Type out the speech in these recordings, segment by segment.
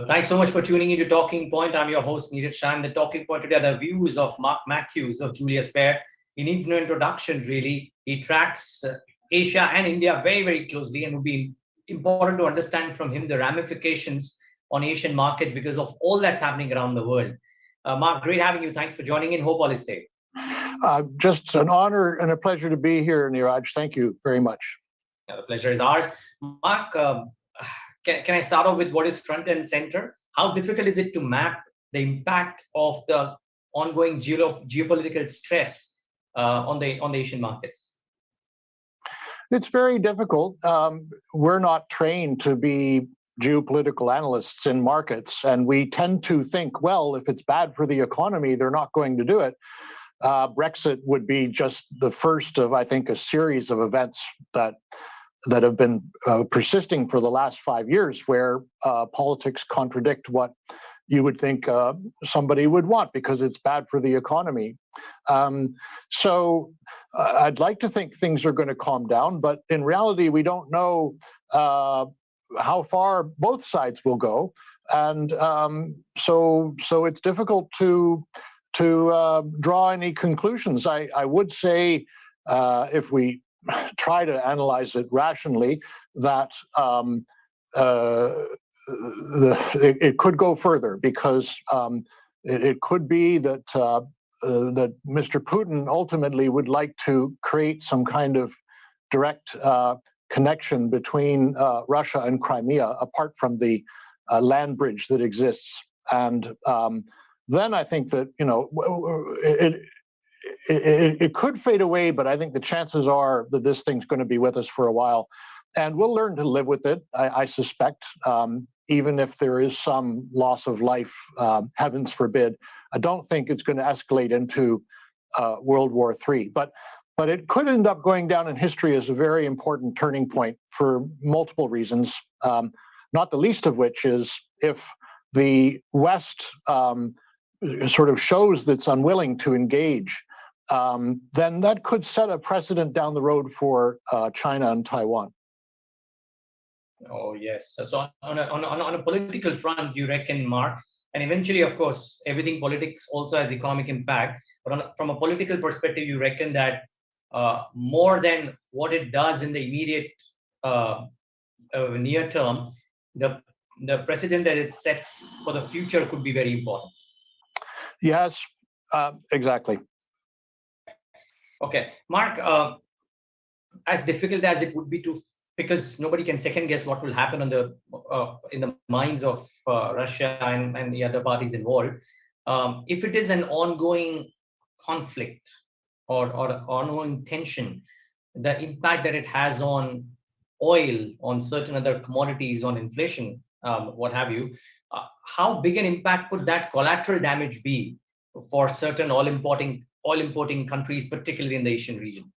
Thanks so much for tuning into Talking Point. I'm your host, Neeraj Shah. The Talking Point today are the views of Mark Matthews of Julius Baer. He needs no introduction, really. He tracks Asia and India very, very closely, and would be important to understand from him the ramifications on Asian markets because of all that's happening around the world. Mark, great having you. Thanks for joining in. Hope all is safe. Just an honor and a pleasure to be here, Neeraj. Thank you very much. Yeah, the pleasure is ours. Mark, can I start off with what is front and center? How difficult is it to map the impact of the ongoing geopolitical stress on the Asian markets? It's very difficult. We're not trained to be geopolitical analysts in markets, and we tend to think, well, if it's bad for the economy, they're not going to do it. Brexit would be just the first of, I think, a series of events that have been persisting for the last 5 years, where politics contradict what you would think somebody would want because it's bad for the economy. So I'd like to think things are going to calm down, but in reality, we don't know how far both sides will go, and so it's difficult to draw any conclusions. I would say, if we try to analyze it rationally, that it could go further, because it could be that that Mr. Putin ultimately would like to create some kind of direct connection between Russia and Crimea, apart from the land bridge that exists, and then I think that it could fade away, but I think the chances are that this thing's going to be with us for a while, and we'll learn to live with it, I suspect, even if there is some loss of life, heavens forbid. I don't think it's going to escalate into World War III, but it could end up going down in history as a very important turning point for multiple reasons, not the least of which is if the West sort of shows that's unwilling to engage, then that could set a precedent down the road for China and Taiwan. Oh, yes. So on a political front, you reckon, Mark, and eventually, of course, everything politics also has economic impact, but from a political perspective, you reckon that more than what it does in the immediate near term, the precedent that it sets for the future could be very important. Yes, exactly. Okay, Mark, as difficult as it would be because nobody can second guess what will happen in the minds of Russia and the other parties involved. If it is an ongoing conflict or ongoing tension, the impact that it has on oil, on certain other commodities, on inflation, what have you, how big an impact could that collateral damage be for certain oil importing countries, particularly in the Asian region?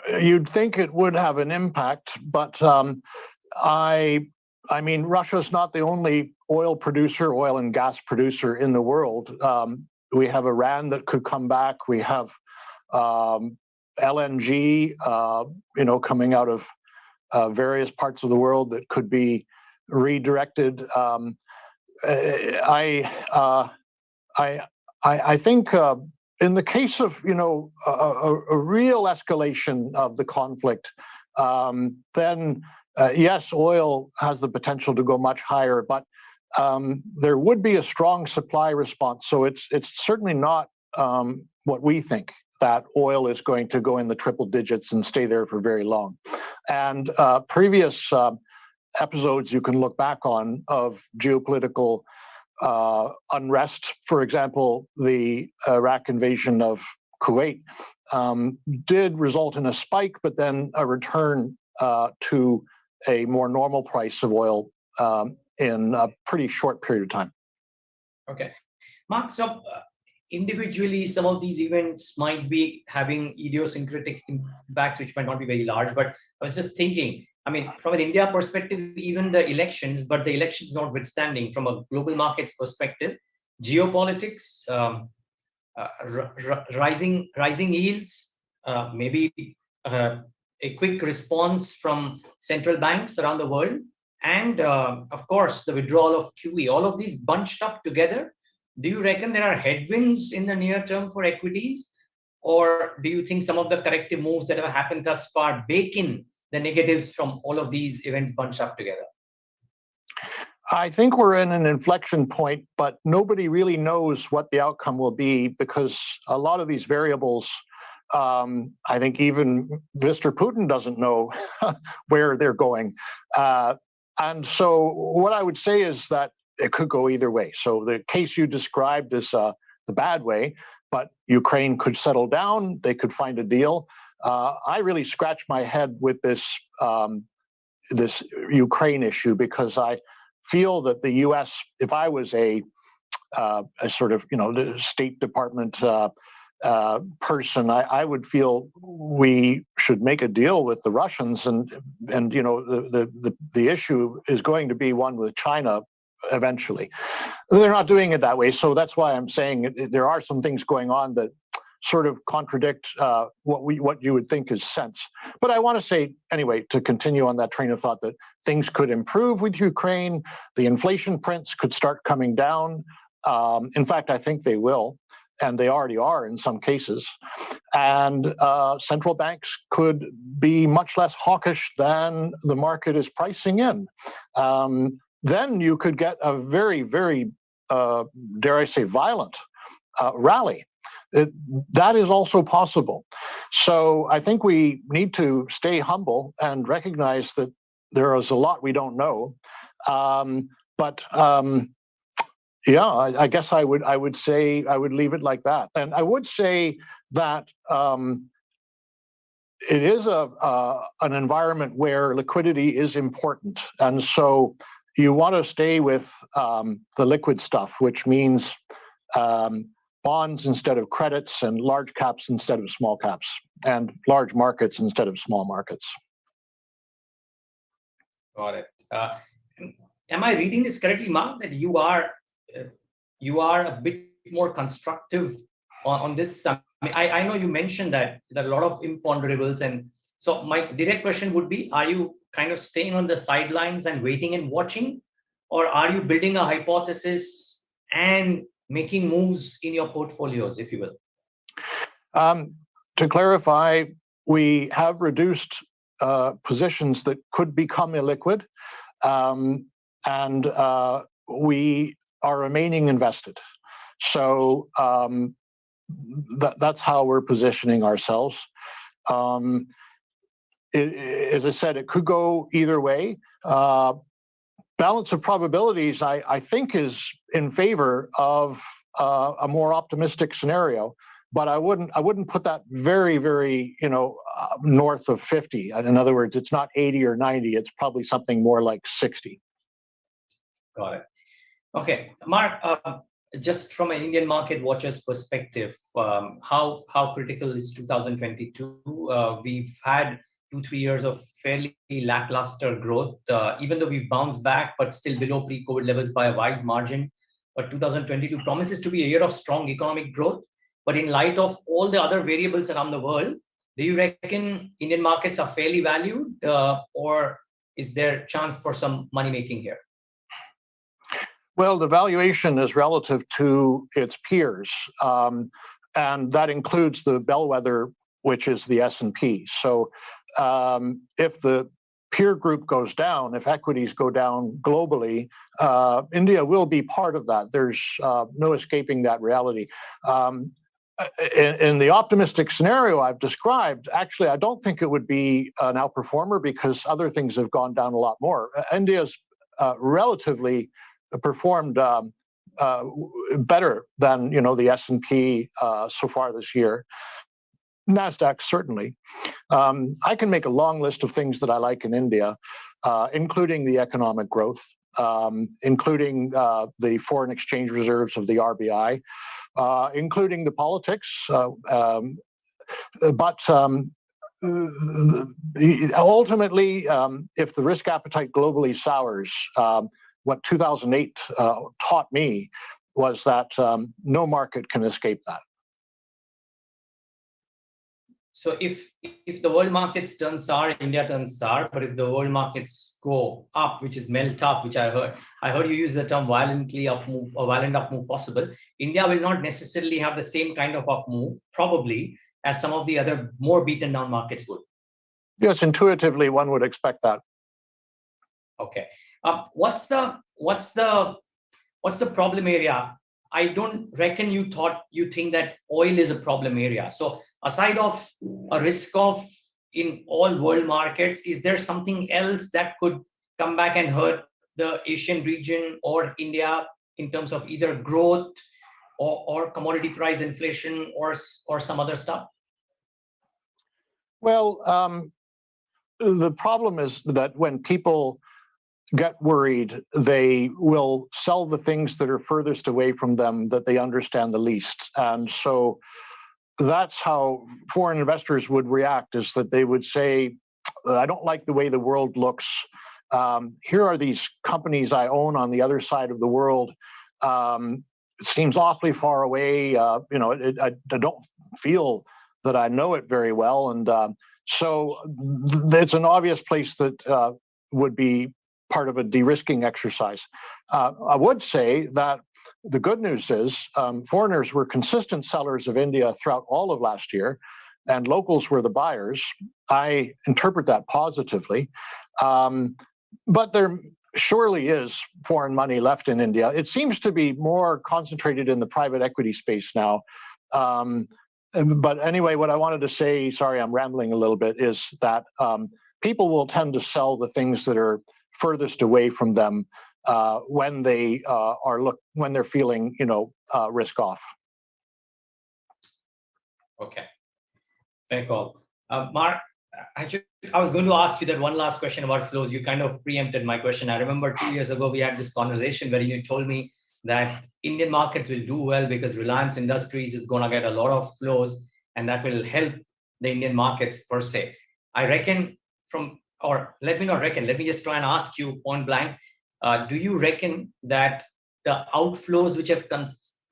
You'd think it would have an impact, but I mean, Russia's not the only oil and gas producer in the world. We have Iran that could come back. We have LNG, coming out of various parts of the world that could be redirected. I think in the case of a real escalation of the conflict, then yes, oil has the potential to go much higher, but there would be a strong supply response. So it's certainly not what we think, that oil is going to go in the triple digits and stay there for very long. And previous episodes you can look back on of geopolitical unrest, for example, the Iraq invasion of Kuwait, did result in a spike, but then a return to a more normal price of oil in a pretty short period of time. Okay. Mark, so individually, some of these events might be having idiosyncratic impacts, which might not be very large, but I was just thinking, I mean, from an India perspective, even the elections, but the elections notwithstanding, from a global markets perspective, geopolitics, rising yields, maybe a quick response from central banks around the world, and of course, the withdrawal of QE, all of these bunched up together, do you reckon there are headwinds in the near term for equities? Or do you think some of the corrective moves that have happened thus far bake in the negatives from all of these events bunched up together? I think we're in an inflection point, but nobody really knows what the outcome will be because a lot of these variables, I think even Mr. Putin doesn't know where they're going. And so what I would say is that it could go either way. So the case you described is the bad way, but Ukraine could settle down, they could find a deal. I really scratch my head with this Ukraine issue because I feel that the U.S., if I was a sort of the State Department person, I would feel we should make a deal with the Russians, and the issue is going to be one with China eventually. They're not doing it that way, so that's why I'm saying there are some things going on that sort of contradict what you would think is sense. But I want to say, anyway, to continue on that train of thought, that things could improve with Ukraine. The inflation prints could start coming down. In fact, I think they will, and they already are in some cases. And central banks could be much less hawkish than the market is pricing in. Then you could get a very, very, dare I say, violent rally. That is also possible. So I think we need to stay humble and recognize that there is a lot we don't know. Yeah, I guess I would say I would leave it like that. And I would say that it is an environment where liquidity is important, and so you want to stay with the liquid stuff, which means bonds instead of credits, and large caps instead of small caps, and large markets instead of small markets. Got it. Am I reading this correctly, Mark, that you are a bit more constructive on this? I know you mentioned that there are a lot of imponderables, and so my direct question would be, are you kind of staying on the sidelines and waiting and watching, or are you building a hypothesis and making moves in your portfolios, if you will? To clarify, we have reduced positions that could become illiquid, and we are remaining invested. So that's how we're positioning ourselves. As I said, it could go either way. Balance of probabilities, I think, is in favor of a more optimistic scenario, but I wouldn't put that very, very north of 50. In other words, it's not 80 or 90. It's probably something more like 60. Got it. Okay, Mark. Just from an Indian market watcher's perspective, how critical is 2022? We've had 2-3 years of fairly lackluster growth, even though we've bounced back, but still below pre-COVID levels by a wide margin. But 2022 promises to be a year of strong economic growth. But in light of all the other variables around the world, do you reckon Indian markets are fairly valued, or is there chance for some money making here? Well, the valuation is relative to its peers, and that includes the bellwether, which is the S&P. So if the peer group goes down, if equities go down globally, India will be part of that. There's no escaping that reality. In the optimistic scenario I've described, actually, I don't think it would be an outperformer because other things have gone down a lot more. India's relatively performed better than the S&P so far this year. NASDAQ certainly. I can make a long list of things that I like in India, including the economic growth, including the foreign exchange reserves of the RBI, including the politics. But ultimately, if the risk appetite globally sours, what 2008 taught me was that no market can escape that. So if the world markets turn sour, India turns sour. But if the world markets go up, which is melt up, which I heard you use the term violently up move or violent up move possible. India will not necessarily have the same kind of up move, probably, as some of the other more beaten down markets would. Yes, intuitively one would expect that. Okay. What's the problem area? I don't reckon you think that oil is a problem area. So aside of a risk of in all world markets, is there something else that could come back and hurt the Asian region or India in terms of either growth or commodity price inflation or some other stuff? Well, the problem is that when people get worried, they will sell the things that are furthest away from them that they understand the least. And so that's how foreign investors would react, is that they would say, I don't like the way the world looks. Here are these companies I own on the other side of the world. It seems awfully far away. I don't feel that I know it very well. And so it's an obvious place that would be part of a de-risking exercise. I would say that the good news is foreigners were consistent sellers of India throughout all of last year, and locals were the buyers. I interpret that positively. But there surely is foreign money left in India. It seems to be more concentrated in the private equity space now. But anyway, what I wanted to say, sorry, I'm rambling a little bit, is that people will tend to sell the things that are furthest away from them when they when they're feeling, risk off. Okay, fair call. Mark, actually, I was going to ask you that one last question about flows. You kind of preempted my question. I remember 2 years ago we had this conversation where you told me that Indian markets will do well because Reliance Industries is going to get a lot of flows, and that will help the Indian markets per se. I reckon let me just try and ask you point blank. Do you reckon that the outflows which have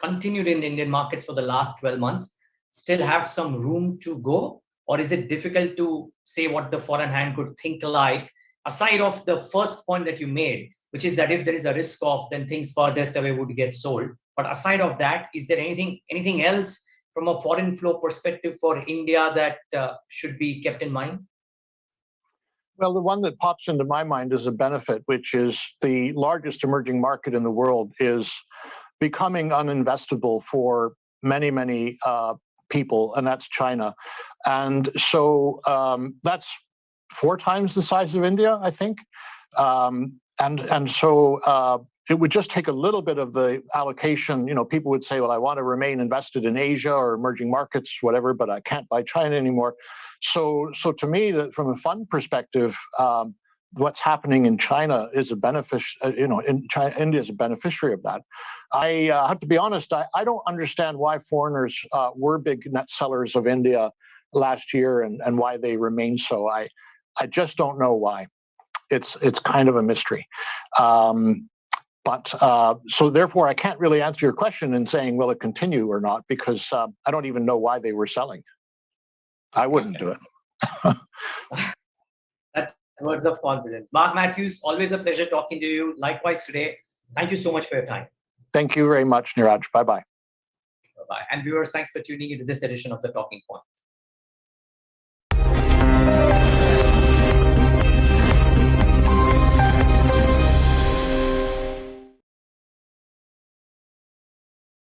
continued in Indian markets for the last 12 months still have some room to go? Or is it difficult to say what the foreign hand could think like, aside of the first point that you made, which is that if there is a risk off, then things farthest away would get sold. But aside of that, is there anything else from a foreign flow perspective for India that should be kept in mind? Well, the one that pops into my mind is a benefit, which is the largest emerging market in the world is becoming uninvestable for many, many people, and that's China. And so that's 4 times the size of India, I think. And so it would just take a little bit of the allocation. People would say, well, I want to remain invested in Asia or emerging markets, whatever, but I can't buy China anymore. So to me, that from a fund perspective, what's happening in China is a India is a beneficiary of that. I have to be honest, I don't understand why foreigners were big net sellers of India last year and why they remain so. I just don't know why. It's kind of a mystery. But so therefore, I can't really answer your question in saying, will it continue or not, because I don't even know why they were selling. I wouldn't do it. That's words of confidence. Mark Matthews, always a pleasure talking to you. Likewise today. Thank you so much for your time. Thank you very much, Niraj. Bye-bye. Bye-bye. And viewers, thanks for tuning into this edition of The Talking Point.